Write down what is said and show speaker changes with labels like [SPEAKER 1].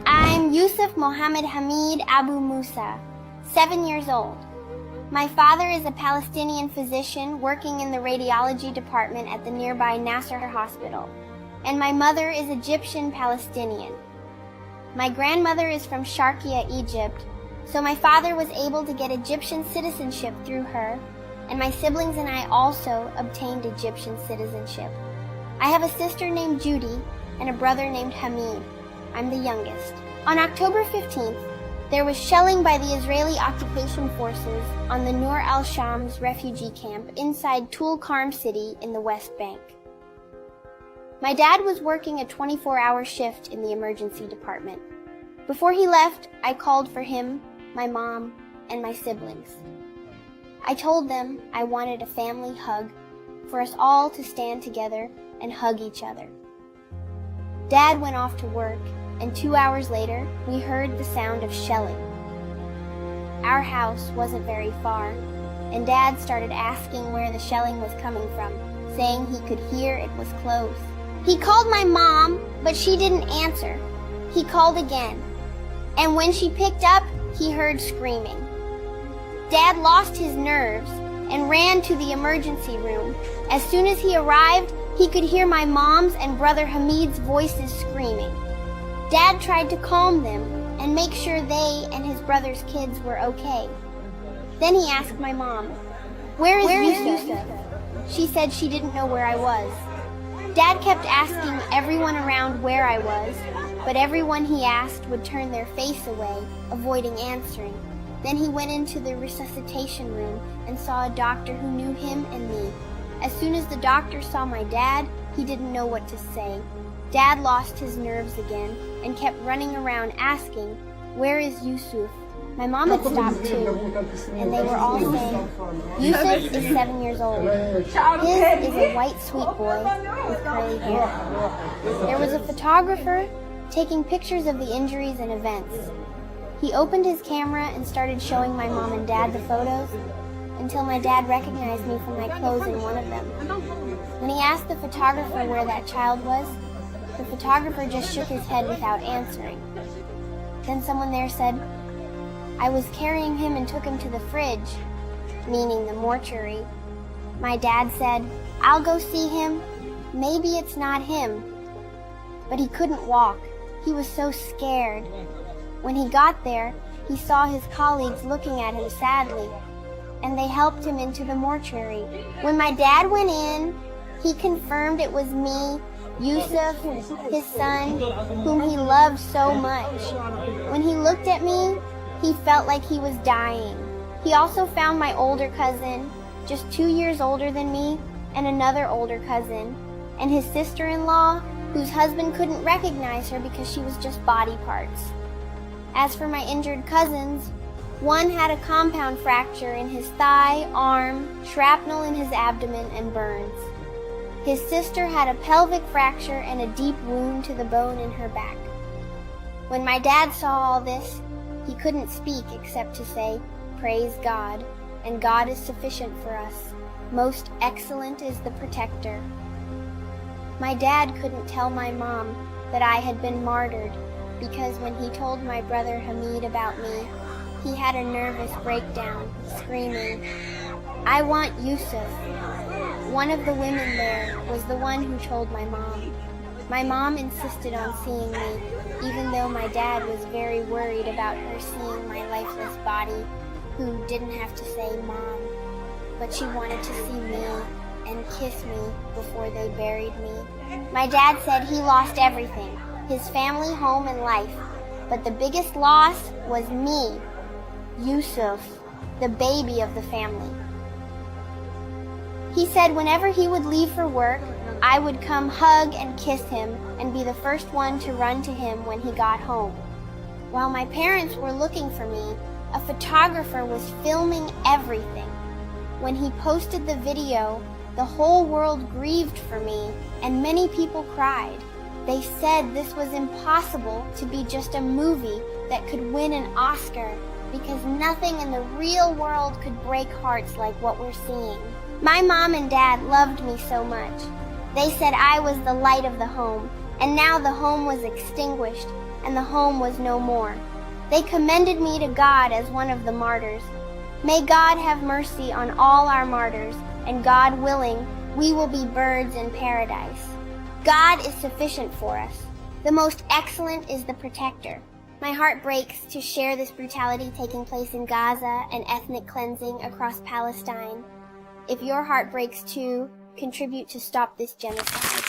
[SPEAKER 1] I'm Yusuf Mohammed Hamid Abu Musa, 7 years old. My father is a Palestinian physician working in the radiology department at the nearby Nasser Hospital, and my mother is Egyptian Palestinian. My grandmother is from Sharqiya, Egypt, so my father was able to get Egyptian citizenship through her, and my siblings and I also obtained Egyptian citizenship. I have a sister named Judy and a brother named Hamid. I'm the youngest. On October 15th, there was shelling by the Israeli occupation forces on the Nur al-Shams refugee camp inside Tulkarm city in the West Bank. My dad was working a 24-hour shift in the emergency department. Before he left, I called for him, my mom, and my siblings. I told them I wanted a family hug, for us all to stand together and hug each other. Dad went off to work, and 2 hours later, we heard the sound of shelling. Our house wasn't very far, and Dad started asking where the shelling was coming from, saying he could hear it was close. He called my mom, but she didn't answer. He called again, and when she picked up, he heard screaming. Dad lost his nerves and ran to the emergency room. As soon as he arrived, he could hear my mom's and brother Hamid's voices screaming. Dad tried to calm them and make sure they and his brother's kids were okay. Then he asked my mom, "Where is Yusuf?" She said she didn't know where I was. Dad kept asking everyone around where I was, but everyone he asked would turn their face away, avoiding answering. Then he went into the resuscitation room and saw a doctor who knew him and me. As soon as the doctor saw my dad, he didn't know what to say. Dad lost his nerves again and kept running around asking, "Where is Yusuf?" My mom had stopped too, and they were all saying, "Yusuf is 7 years old. His is a white sweet boy with curly hair." There was a photographer taking pictures of the injuries and events. He opened his camera and started showing my mom and dad the photos until my dad recognized me from my clothes in one of them. When he asked the photographer where that child was, the photographer just shook his head without answering. Then someone there said, "I was carrying him and took him to the fridge," meaning the mortuary. My dad said, "I'll go see him. Maybe it's not him." But he couldn't walk. He was so scared. When he got there, he saw his colleagues looking at him sadly, and they helped him into the mortuary. When my dad went in, he confirmed it was me, Yusuf, his son, whom he loved so much. When he looked at me, he felt like he was dying. He also found my older cousin, just 2 years older than me, and another older cousin, and his sister-in-law, whose husband couldn't recognize her because she was just body parts. As for my injured cousins, one had a compound fracture in his thigh, arm, shrapnel in his abdomen, and burns. His sister had a pelvic fracture and a deep wound to the bone in her back. When my dad saw all this, he couldn't speak except to say, "Praise God, and God is sufficient for us. Most excellent is the protector." My dad couldn't tell my mom that I had been martyred because when he told my brother Hamid about me, he had a nervous breakdown, screaming, "I want Yusuf." One of the women there was the one who told my mom. My mom insisted on seeing me, even though my dad was very worried about her seeing my lifeless body, who didn't have to say Mom. But she wanted to see me and kiss me before they buried me. My dad said he lost everything, his family, home, and life. But the biggest loss was me, Yusuf, the baby of the family. He said whenever he would leave for work, I would come hug and kiss him and be the first one to run to him when he got home. While my parents were looking for me, a photographer was filming everything. When he posted the video, the whole world grieved for me, and many people cried. They said this was impossible to be just a movie that could win an Oscar because nothing in the real world could break hearts like what we're seeing. My mom and dad loved me so much. They said I was the light of the home, and now the home was extinguished, and the home was no more. They commended me to God as one of the martyrs. May God have mercy on all our martyrs, and God willing, we will be birds in paradise. God is sufficient for us. The most excellent is the protector. My heart breaks to share this brutality taking place in Gaza and ethnic cleansing across Palestine. If your heart breaks too, contribute to stop this genocide.